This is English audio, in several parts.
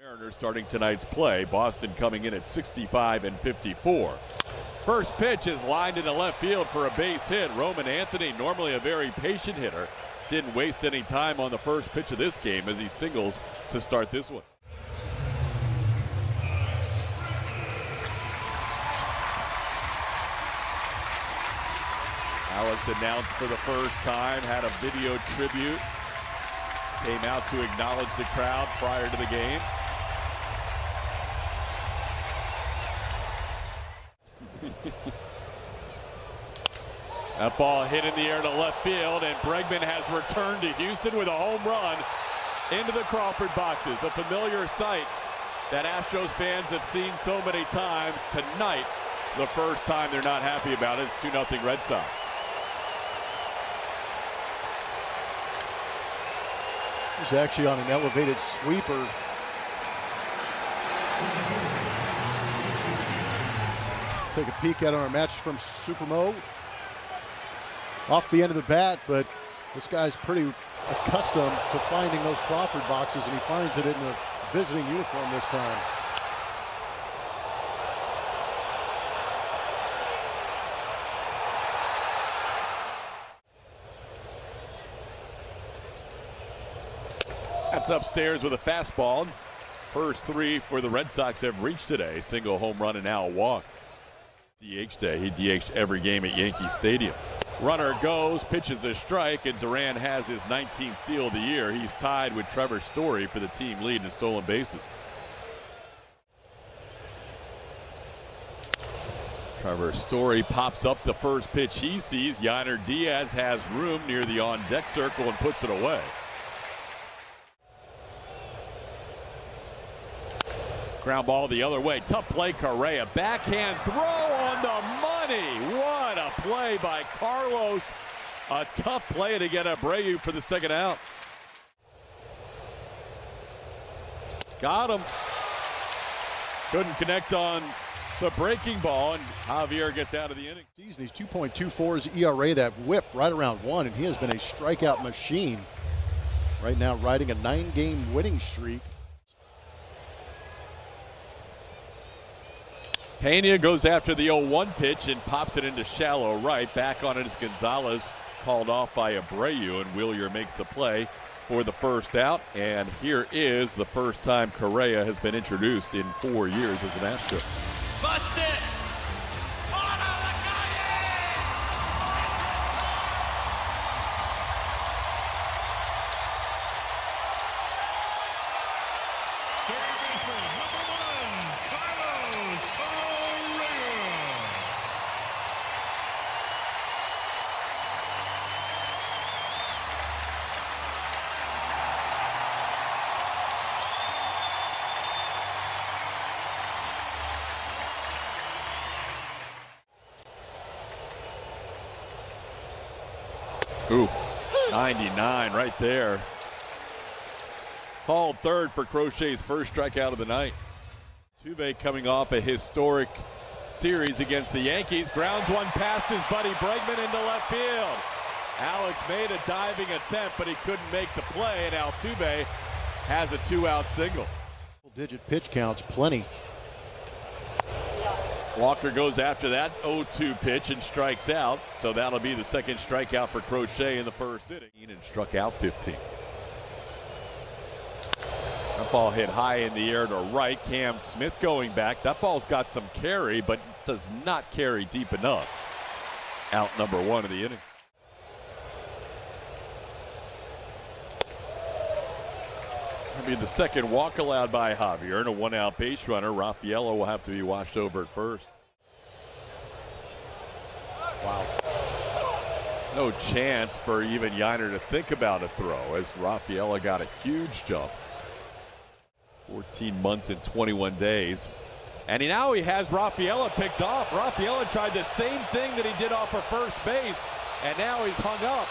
Mariners starting tonight's play. Boston coming in at 65 and 54. First pitch is lined into left field for a base hit. Roman Anthony, normally a very patient hitter, didn't waste any time on the first pitch of this game as he singles to start this one. Alex announced for the first time, had a video tribute, came out to acknowledge the crowd prior to the game. That ball hit in the air to left field, and Bregman has returned to Houston with a home run into the Crawford boxes. A familiar sight that Astros fans have seen so many times. Tonight, the first time they're not happy about it. It's 2-0 Red Sox. He's actually on an elevated sweeper. Take a peek at our match from Supermo. Off the end of the bat, but this guy's pretty accustomed to finding those Crawford boxes, and he finds it in the visiting uniform this time. That's upstairs with a fastball. First three for the Red Sox have reached today. Single home run and now a walk. DH day. He DH'd every game at Yankee Stadium. Runner goes, pitches a strike, and Duran has his 19th steal of the year. He's tied with Trevor Story for the team lead in stolen bases. Trevor Story pops up the first pitch he sees. Yainer Diaz has room near the on-deck circle and puts it away. Ground ball the other way. Tough play, Correa. Backhand throw on the money. What a play by Carlos. A tough play to get Abreu for the second out. Got him. Couldn't connect on the breaking ball, and Javier gets out of the inning. Season, he's 2.24 his ERA. That whip right around 1, and he has been a strikeout machine. Right now riding a 9-game winning streak. Pena goes after the 0-1 pitch and pops it into shallow right. Back on it is Gonzalez, called off by Abreu, and Willier makes the play for the first out. And here is the first time Correa has been introduced in 4 years as an Astro. Bust it! Ooh, 99 right there. Called third for Crochet's first strikeout of the night. Altuve coming off a historic series against the Yankees. Grounds one past his buddy Bregman into left field. Alex made a diving attempt, but he couldn't make the play, and Altuve has a 2-out single. Digit pitch counts, plenty. Walker goes after that 0-2 pitch and strikes out, so that'll be the second strikeout for Crochet in the first inning, and struck out 15. That ball hit high in the air to right. Cam Smith going back. That ball's got some carry, but does not carry deep enough. Out number 1 of the inning. That'll be the second walk allowed by Javier, and a 1-out base runner. Rafaela will have to be washed over at first. Wow. No chance for even Yainer to think about a throw, as Rafaela got a huge jump. 14 months and 21 days. And now he has Rafaela picked off. Rafaela tried the same thing that he did off of first base, and now he's hung up,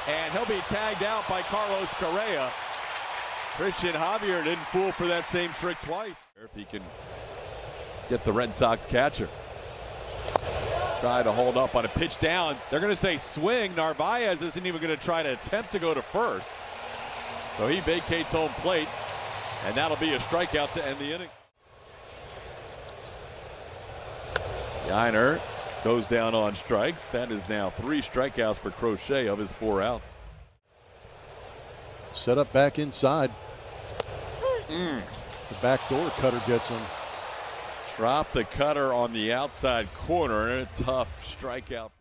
and he'll be tagged out by Carlos Correa. Christian Javier didn't fool for that same trick twice. If he can get the Red Sox catcher. Try to hold up on a pitch down. They're going to say swing. Narvaez isn't even going to try to attempt to go to first. So he vacates home plate. And that'll be a strikeout to end the inning. Yiner goes down on strikes. That is now 3 strikeouts for Crochet of his 4 outs. Set up back inside. The backdoor cutter gets him. Drop the cutter on the outside corner, and a tough strikeout.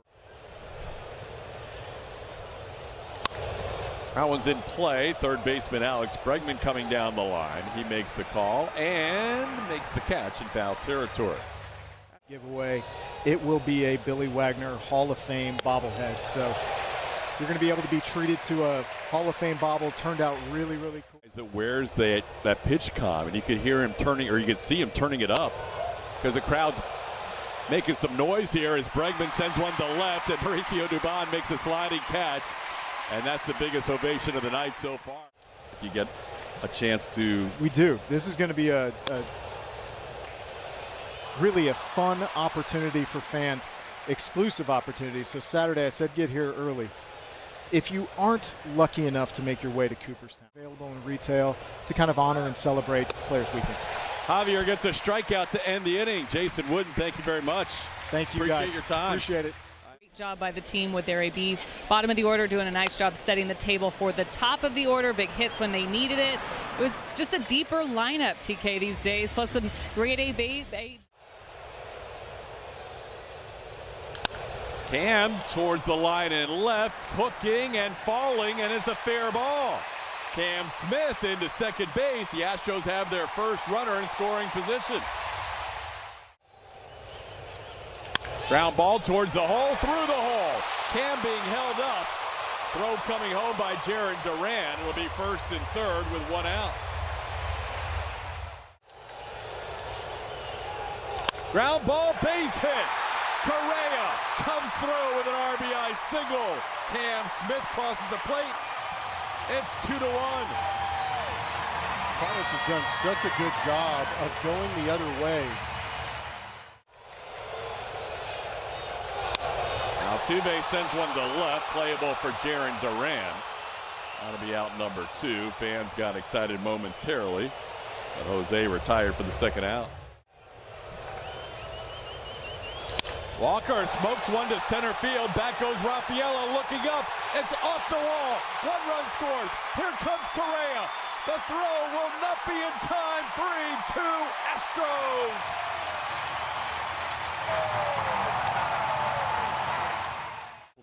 That one's in play. Third baseman Alex Bregman coming down the line. He makes the call and makes the catch in foul territory. Giveaway. It will be a Billy Wagner Hall of Fame bobblehead. So you're going to be able to be treated to a Hall of Fame bobble. Turned out really, really cool. That wears that pitch comm, and you could hear him turning, or you could see him turning it up, because the crowd's making some noise here as Bregman sends one to left, and Mauricio Dubon makes a sliding catch, and that's the biggest ovation of the night so far. You get a chance to. We do. This is going to be a really a fun opportunity for fans, exclusive opportunity. So Saturday, I said get here early. If you aren't lucky enough to make your way to Cooperstown, available in retail to kind of honor and celebrate Players Weekend. Javier gets a strikeout to end the inning. Jason Wooden, thank you very much. Thank you, Appreciate guys. your time. Appreciate it. Great job by the team with their ABs. Bottom of the order doing a nice job setting the table for the top of the order. Big hits when they needed it. It was just a deeper lineup, TK, these days, plus some great A. Cam towards the line and left, hooking and falling, and it's a fair ball. Cam Smith into second base. The Astros have their first runner in scoring position. Ground ball towards the hole, through the hole. Cam being held up. Throw coming home by Jaron Duran. It'll be first and third with 1 out. Ground ball, base hit. Correa comes through with an RBI single. Cam Smith crosses the plate. It's 2-1. Carlos has done such a good job of going the other way. Altuve sends one to left, playable for Jaron Duran. That'll be out number 2. Fans got excited momentarily, but Jose retired for the second out. Walker smokes one to center field. Back goes Rafaela looking up. It's off the wall. 1 run scores. Here comes Correa. The throw will not be in time. 3-2 Astros.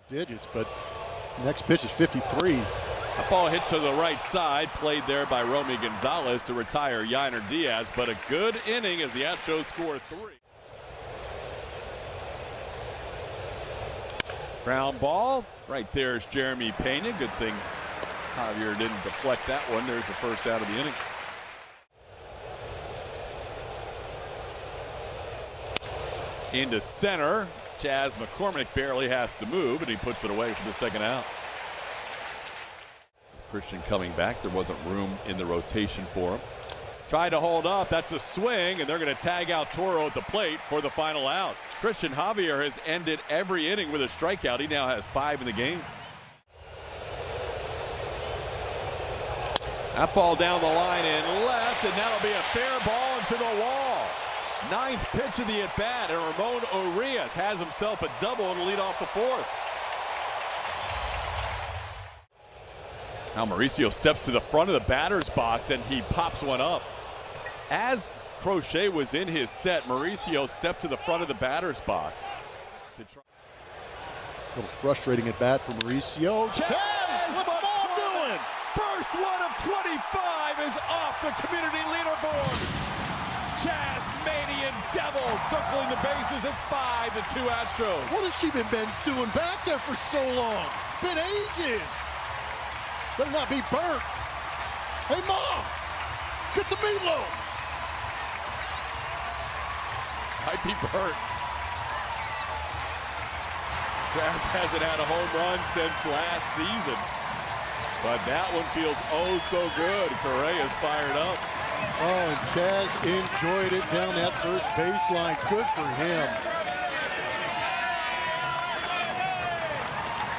Digits, but next pitch is 53. A ball hit to the right side, played there by Romy Gonzalez to retire Yiner Diaz, but a good inning as the Astros score 3. Ground ball, right there is Jeremy Pena. Good thing Javier didn't deflect that one. There's the first out of the inning. Into center, Chaz McCormick barely has to move, and he puts it away for the second out. Christian coming back. There wasn't room in the rotation for him. Tried to hold up. That's a swing, and they're going to tag out Toro at the plate for the final out. Christian Javier has ended every inning with a strikeout. He now has 5 in the game. That ball down the line and left, and that'll be a fair ball into the wall. 9th pitch of the at-bat, and Ramon Urias has himself a double and lead off the 4th. Now Mauricio steps to the front of the batter's box, and he pops one up. As Crochet was in his set, Mauricio stepped to the front of the batter's box. To try. A little frustrating at bat for Mauricio. Chaz, what's the ball doing? First one of 25 is off the community leaderboard. Chaz Manian Devil circling the bases. It's 5-2 Astros. What has she been doing back there for so long? It's been ages. Better not be burnt. Hey, Mom, get the meatloaf. Might be burnt. Chaz hasn't had a home run since last season, but that one feels oh so good. Correa's fired up. Oh, and Chaz enjoyed it down that first baseline. Good for him.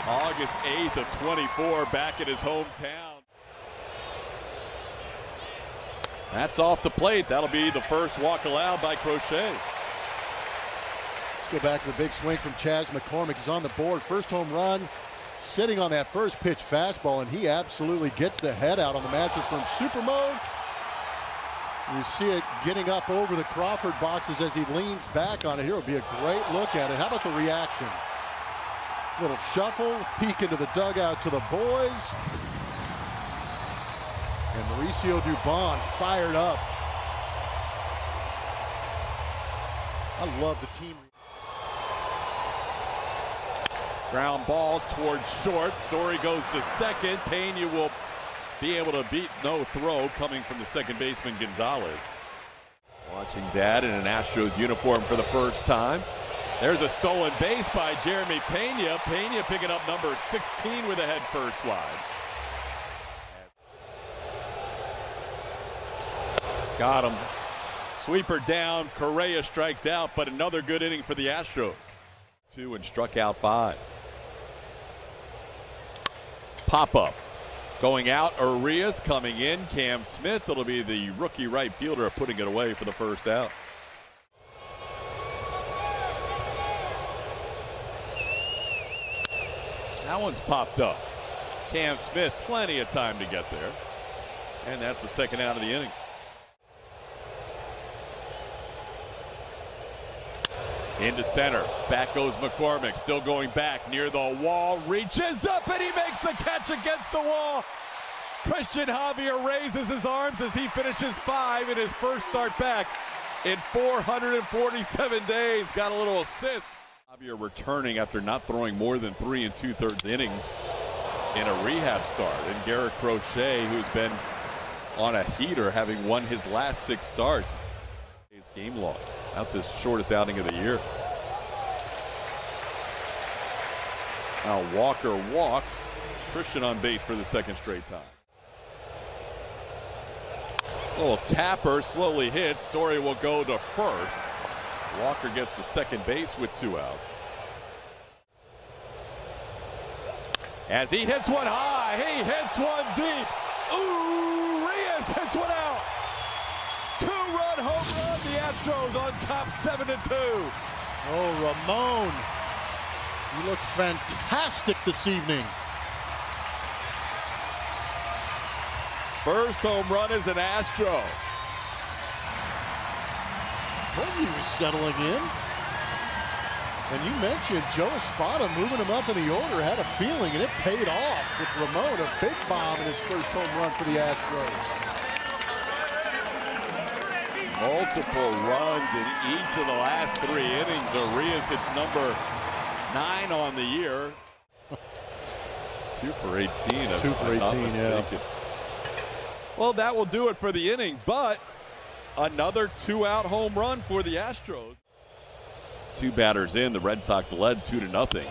August 8th of 24, back at his hometown. That's off the plate. That'll be the first walk allowed by Correa. Let's go back to the big swing from Chaz McCormick. He's on the board. First home run, sitting on that first pitch fastball, and he absolutely gets the head out on the mattress from super mode. You see it getting up over the Crawford boxes as he leans back on it. Here will be a great look at it. How about the reaction? Little shuffle, peek into the dugout to the boys. And Mauricio Dubon fired up. I love the team. Ground ball towards short. Story goes to second. Pena will be able to beat no throw coming from the second baseman Gonzalez. Watching Dad in an Astros uniform for the first time. There's a stolen base by Jeremy Pena. Pena picking up number 16 with a head first slide. Got him. Sweeper down. Correa strikes out, but another good inning for the Astros. 2 and struck out 5. Pop up. Going out, Arias coming in. Cam Smith, it'll be the rookie right fielder putting it away for the first out. That one's popped up. Cam Smith, plenty of time to get there. And that's the second out of the inning. Into center. Back goes McCormick. Still going back near the wall. Reaches up and he makes the catch against the wall. Christian Javier raises his arms as he finishes 5 in his first start back in 447 days. Got a little assist. Javier returning after not throwing more than 3 2/3 innings in a rehab start. And Garrett Crochet, who's been on a heater, having won his last 6 starts. His game log. That's his shortest outing of the year. Now Walker walks. Christian on base for the second straight time. Little tapper, slowly hits. Story will go to first. Walker gets to second base with 2 outs. As he hits one high, he hits one deep. Ooh, Reyes hits one out. 2-run home run. The Astros on top 7-2. Oh, Ramon. He looks fantastic this evening. First home run is an Astro. Told you he was settling in. And you mentioned Joe Espada moving him up in the order. Had a feeling, and it paid off with Ramon, a big bomb in his first home run for the Astros. Multiple runs in each of the last 3 innings. Arias hits number 9 on the year. 2 for 18. 2 for 18, yeah. Well, that will do it for the inning, but another 2-out home run for the Astros. 2 batters in, the Red Sox led 2-0.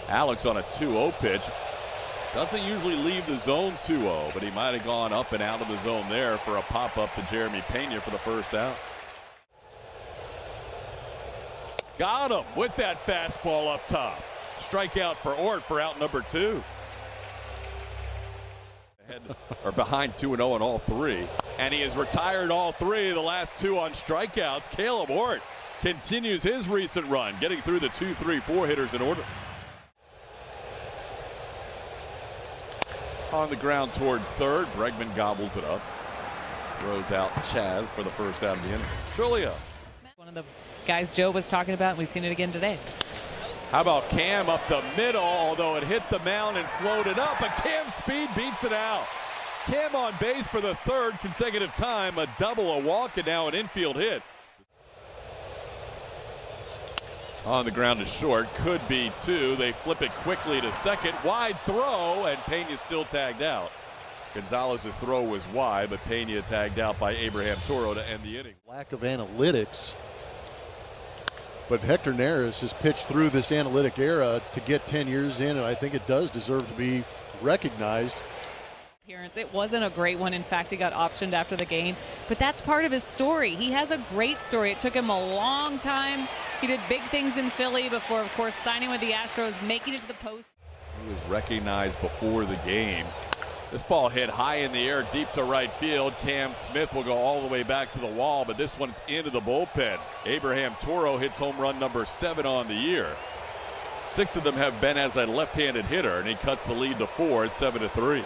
Alex on a 2-0 pitch. Doesn't usually leave the zone 2-0, but he might have gone up and out of the zone there for a pop-up to Jeremy Pena for the first out. Got him with that fastball up top. Strikeout for Ort for out number 2. Ahead or behind 2-0 on all 3. And he has retired all 3 of the last 2 on strikeouts. Caleb Ort continues his recent run, getting through the 2, 3, 4 hitters in order. On the ground towards third, Bregman gobbles it up. Throws out Chaz for the first out of the inning. Trulia. One of the guys Joe was talking about, and we've seen it again today. How about Cam up the middle, although it hit the mound and slowed it up, but Cam's speed beats it out. Cam on base for the 3rd consecutive time, a double, a walk, and now an infield hit. On the ground to short, could be 2. They flip it quickly to second. Wide throw, and Pena's still tagged out. Gonzalez's throw was wide, but Pena tagged out by Abraham Toro to end the inning. Lack of analytics. But Hector Neris has pitched through this analytic era to get 10 years in, and I think it does deserve to be recognized. It wasn't a great one. In fact, he got optioned after the game, but that's part of his story. He has a great story. It took him a long time. He did big things in Philly before, of course, signing with the Astros, making it to the post. He was recognized before the game This ball hit high in the air, deep to right field. Cam Smith will go all the way back to the wall, but this one's into the bullpen. Abraham Toro hits home run number 7 on the year. 6 of them have been as a left-handed hitter, and he cuts the lead to 4 at 7-3.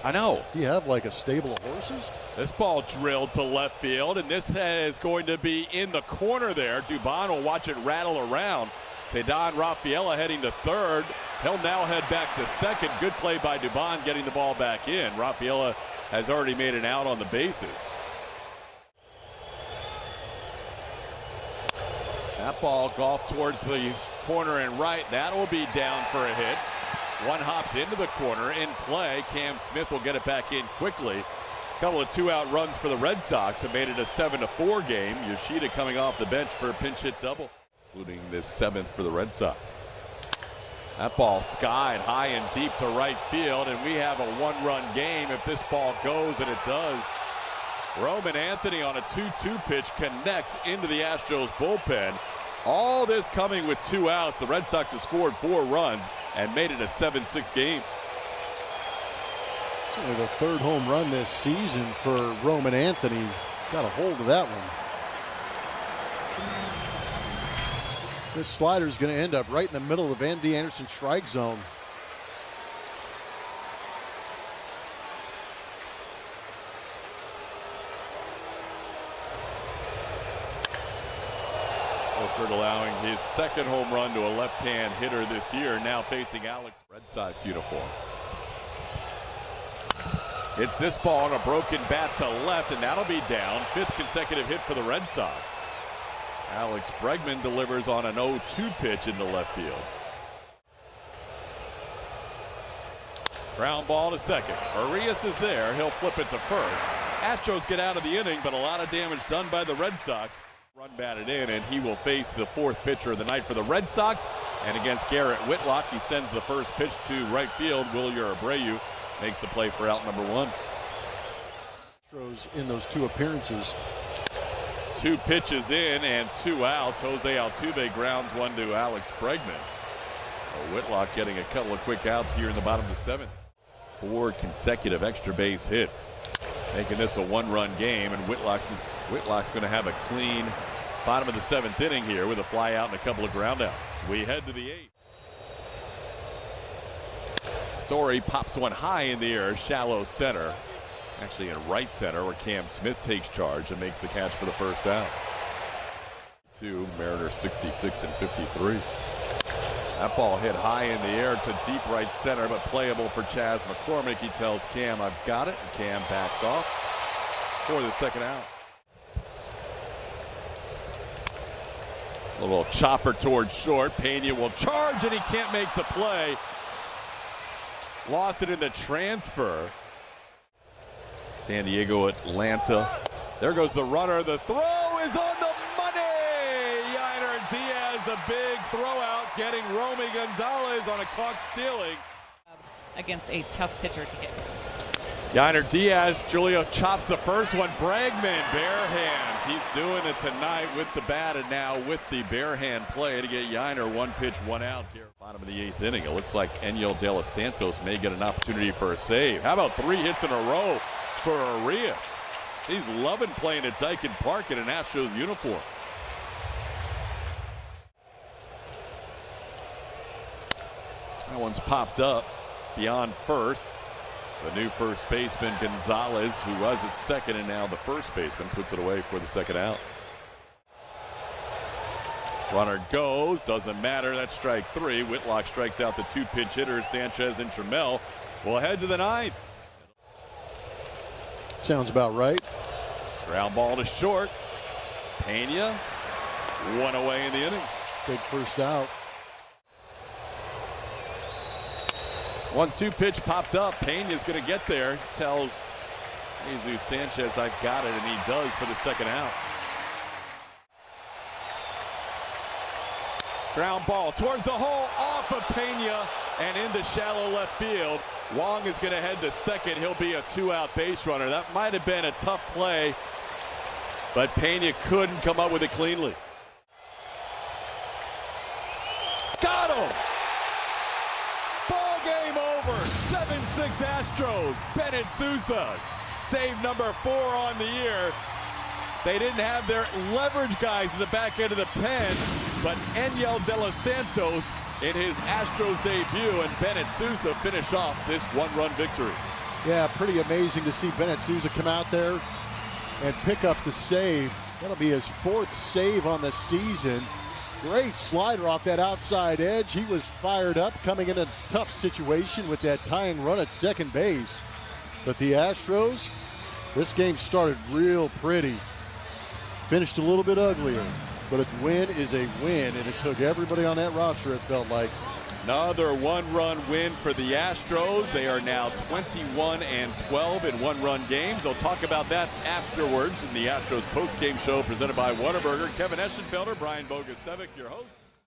I know. Do you have like a stable of horses? This ball drilled to left field, and this is going to be in the corner there. Dubon will watch it rattle around. Ceddanne Rafaela heading to third. He'll now head back to second. Good play by Dubon getting the ball back in. Rafaela has already made an out on the bases. That ball golfed towards the corner and right. That will be down for a hit. One hops into the corner, in play. Cam Smith will get it back in quickly. A couple of 2-out runs for the Red Sox have made it a 7-4 game. Yoshida coming off the bench for a pinch hit double, including this 7th for the Red Sox. That ball skied high and deep to right field, and we have a 1-run game if this ball goes, and it does. Roman Anthony on a 2-2 pitch connects into the Astros bullpen. All this coming with 2 outs. The Red Sox have scored 4 runs and made it a 7-6 game. It's only the 3rd home run this season for Roman Anthony. Got a hold of that one. This slider is going to end up right in the middle of Andy Anderson's strike zone. Wolford allowing his 2nd home run to a left-hand hitter this year, now facing Alex. Red Sox uniform. Hits this ball on a broken bat to left, and that'll be down. 5th consecutive hit for the Red Sox. Alex Bregman delivers on an 0-2 pitch into left field. Ground ball to second. Arias is there. He'll flip it to first. Astros get out of the inning, but a lot of damage done by the Red Sox. Run batted in, and he will face the 4th pitcher of the night for the Red Sox. And against Garrett Whitlock, he sends the first pitch to right field. Wilyer Abreu makes the play for out number 1. Astros in those 2 appearances. 2 pitches in and 2 outs. Jose Altuve grounds one to Alex Bregman. Whitlock getting a couple of quick outs here in the bottom of the 7th. 4 consecutive extra base hits, making this a 1-run game, and Whitlock's going to have a clean bottom of the 7th inning here with a fly out and a couple of ground outs. We head to the 8th. Story pops one high in the air, shallow center. Actually in right center, where Cam Smith takes charge and makes the catch for the first out. 2 Mariners 66 and 53. That ball hit high in the air to deep right center, but playable for Chaz McCormick. He tells Cam, "I've got it," and Cam backs off for the second out. A little chopper towards short. Pena will charge, and he can't make the play. Lost it in the transfer. San Diego, Atlanta. There goes the runner. The throw is on the money. Yainer Diaz, a big throw out, getting Romy Gonzalez on a caught stealing. Against a tough pitcher to get. Yainer Diaz, Julio chops the first one. Bregman, bare hands. He's doing it tonight with the bat, and now with the bare hand play to get Yainer 1 pitch, 1 out here. Bottom of the 8th inning. It looks like Enyel De Los Santos may get an opportunity for a save. How about 3 hits in a row for Arias? He's loving playing at Daikin Park in an Astros uniform. That one's popped up beyond first. The new first baseman, Gonzalez, who was at second and now the first baseman, puts it away for the second out. Runner goes, doesn't matter. That's strike 3. Whitlock strikes out the 2 pinch hitters, Sanchez and Trammell. We'll head to the 9th. Sounds about right. Ground ball to short. Pena, 1 away in the inning. Big first out. 1-2 pitch popped up. Pena's going to get there. Tells Jesus Sanchez, "I've got it," and he does for the second out. Ground ball towards the hole, off of Pena and into shallow left field. Wong is going to head to second. He'll be a 2-out base runner. That might have been a tough play, but Pena couldn't come up with it cleanly. Got him! Ball game over. 7-6 Astros. Bennett Sousa, save number 4 on the year. They didn't have their leverage guys in the back end of the pen, but Enyel De Los Santos in his Astros debut, and Bennett Sousa finish off this 1-run victory. Yeah, pretty amazing to see Bennett Sousa come out there and pick up the save. That'll be his 4th save on the season. Great slider off that outside edge. He was fired up, coming in a tough situation with that tying run at second base. But the Astros, this game started real pretty. Finished a little bit uglier, but a win is a win, and it took everybody on that roster, it felt like. Another 1-run win for the Astros. They are now 21-12 in 1-run games. They'll talk about that afterwards in the Astros post-game show presented by Whataburger. Kevin Eschenfelder, Brian Bogusevic, your host.